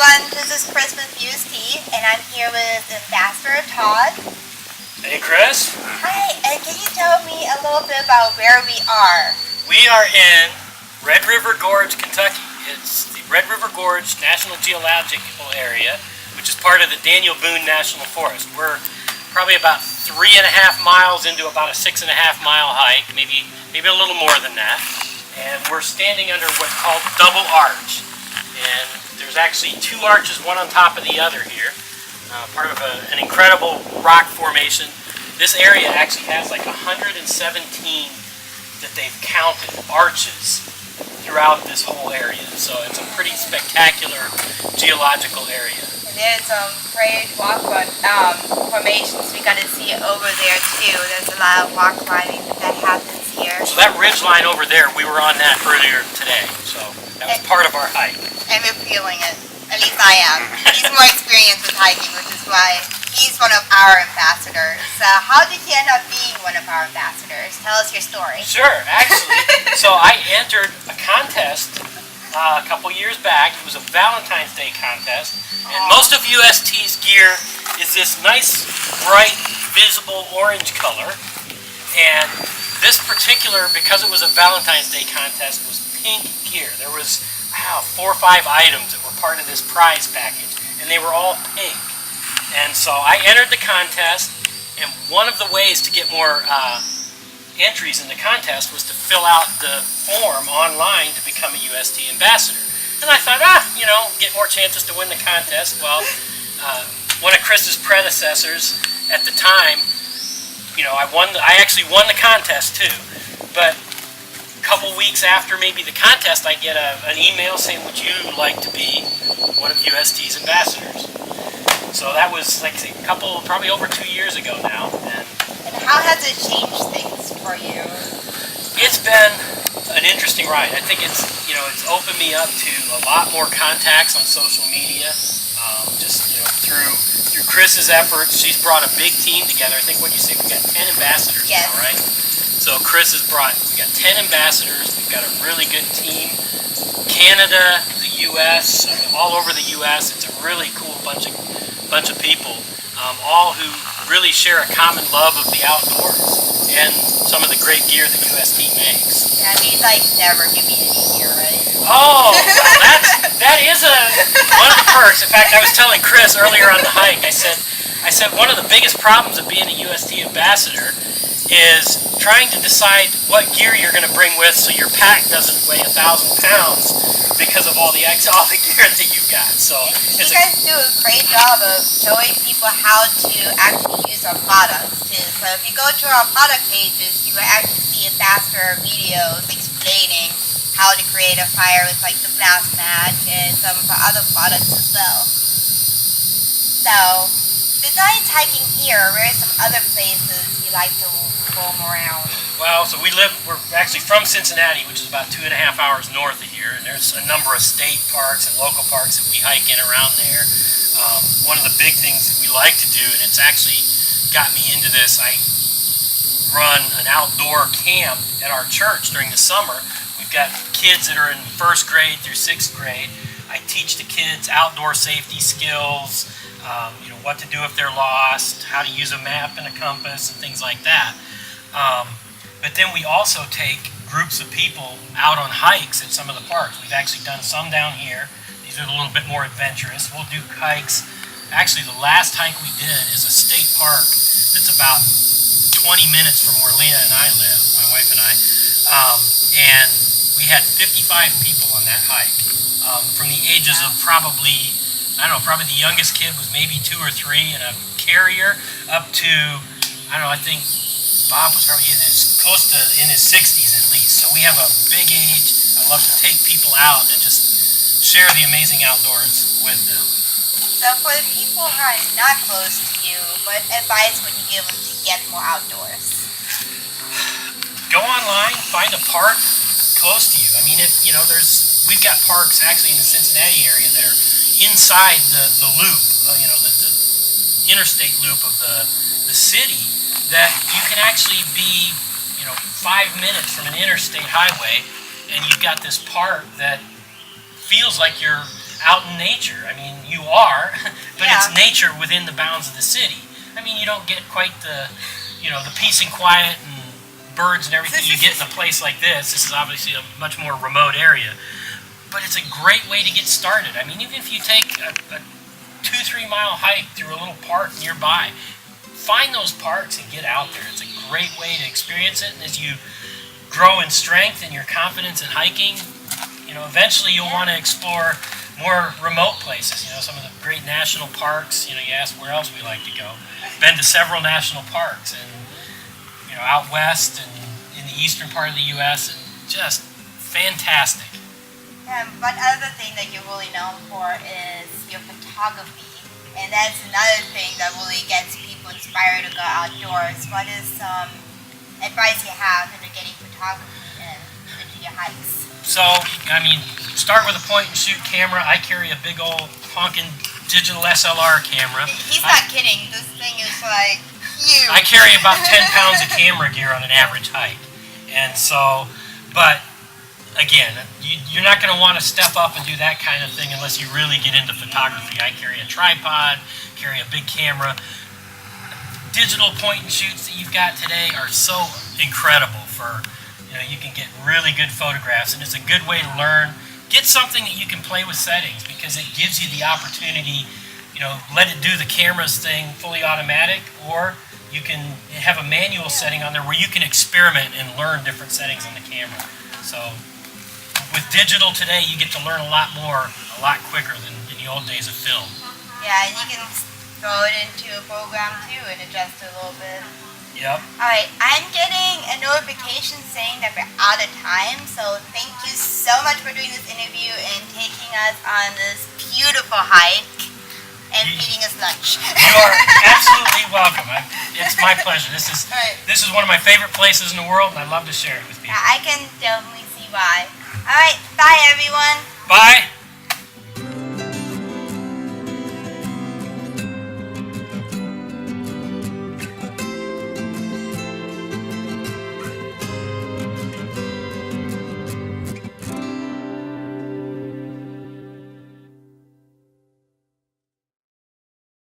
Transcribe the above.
everyone, this is Chris with UST, and I'm here with Ambassador Todd. Hey Chris. Hi, and can you tell me a little bit about where we are? We are in Red River Gorge, Kentucky. It's the Red River Gorge National Geological Area, which is part of the Daniel Boone National Forest. We're probably about 3.5 miles into about a 6.5 mile hike, maybe a little more than that. And we're standing under what's called double arch. And there's actually two arches, one on top of the other here. Part of an incredible rock formation. This area actually has like 117 that they've counted arches throughout this whole area. So it's a pretty spectacular geological area. And there's some great rock formations we got to see over there too. There's a lot of rock climbing that happens here. So that ridge line over there, we were on that earlier today. So that was part of our hike. And we're feeling it. At least I am. He's more experienced with hiking, which is why he's one of our ambassadors. How did you end up being one of our ambassadors? Tell us your story. Sure, actually. So I entered a contest a couple years back. It was a Valentine's Day contest. And most of UST's gear is this nice, bright, visible orange color. And this particular, because it was a Valentine's Day contest, was pink gear. There was 4 or 5 items that were part of this prize package, and they were all pink. And so I entered the contest, and one of the ways to get more entries in the contest was to fill out the form online to become a UST ambassador. And I thought, get more chances to win the contest. Well, one of Chris's predecessors at the time, I actually won the contest too. But a couple weeks after maybe the contest, I get an email saying, would you like to be one of UST's ambassadors? So that was like a couple, probably over 2 years ago now. And how has it changed things for you? It's been an interesting ride. I think it's opened me up to a lot more contacts on social media. Through Chris's efforts, she's brought a big team together. I think what you say, we've got 10 ambassadors now, right? So Chris has we got 10 ambassadors. We've got a really good team. Canada, the U.S., all over the U.S. It's a really cool bunch of people, all who really share a common love of the outdoors and some of the great gear that UST makes. Yeah, he's like never give me any gear, right? Oh, that is one of the perks. In fact, I was telling Chris earlier on the hike. I said one of the biggest problems of being a UST ambassador is trying to decide what gear you're going to bring with so your pack doesn't weigh 1,000 pounds because of all the gear that you've got. So you guys do a great job of showing people how to actually use our products too. So if you go to our product pages, you will actually see ambassador videos explaining how to create a fire with like the blast match and some of our other products as well. So besides hiking here, where are some other places you like to roam around? Well, so we're actually from Cincinnati, which is about 2.5 hours north of here, and there's a number of state parks and local parks that we hike in around there. One of the big things that we like to do, and it's actually got me into this, I run an outdoor camp at our church during the summer. We've got kids that are in 1st grade through 6th grade. I teach the kids outdoor safety skills, what to do if they're lost, how to use a map and a compass and things like that. But then we also take groups of people out on hikes at some of the parks. We've actually done some down here. These are a little bit more adventurous. We'll do hikes. Actually, the last hike we did is a state park that's about 20 minutes from where Leah and I live, my wife and I. And we had 55 people on that hike, from the ages of probably the youngest kid was maybe 2 or 3 and a carrier up to, I think Bob was probably close to in his 60s at least. So we have a big age. I love to take people out and just share the amazing outdoors with them. So for the people who are not close to you, what advice would you give them to get more outdoors? Go online, find a park close to you. I mean, we've got parks actually in the Cincinnati area that are inside the loop, the interstate loop of the city, that you can actually be, 5 minutes from an interstate highway, and you've got this park that feels like you're out in nature. I mean, you are, but Yeah. it's nature within the bounds of the city. I mean, you don't get quite the, the peace and quiet and birds and everything you get in a place like this. This is obviously a much more remote area, but it's a great way to get started. I mean, even if you take a 2-3 mile hike through a little park nearby, find those parks and get out there. It's a great way to experience it, and as you grow in strength and your confidence in hiking, eventually you'll want to explore more remote places. Some of the great national parks. You ask where else we like to go. Been to several national parks, and out west and in the eastern part of the U.S. and just fantastic. One other thing that you're really known for is your photography, and that's another thing that really gets people inspired to go outdoors. What is some advice you have into getting photography into your hikes? So, start with a point and shoot camera. I carry a big old honking digital SLR camera. He's not kidding. This thing is like huge. I carry about 10 pounds of camera gear on an average hike. And so, but again, you're not going to want to step up and do that kind of thing unless you really get into photography. I carry a tripod, carry a big camera. Digital point and shoots that you've got today are so incredible for, you can get really good photographs, and it's a good way to learn. Get something that you can play with settings, because it gives you the opportunity, let it do the camera's thing fully automatic, or you can have a manual setting on there where you can experiment and learn different settings on the camera. So with digital today, you get to learn a lot more, a lot quicker than in the old days of film. Yeah, and you can throw it into a program too and adjust it a little bit. Yep. Alright, I'm getting a notification saying that we're out of time, so thank you so much for doing this interview and taking us on this beautiful hike and feeding us lunch. You are absolutely welcome. It's my pleasure. This is one of my favorite places in the world, and I love to share it with people. Yeah, I can definitely see why. Alright, bye everyone. Bye.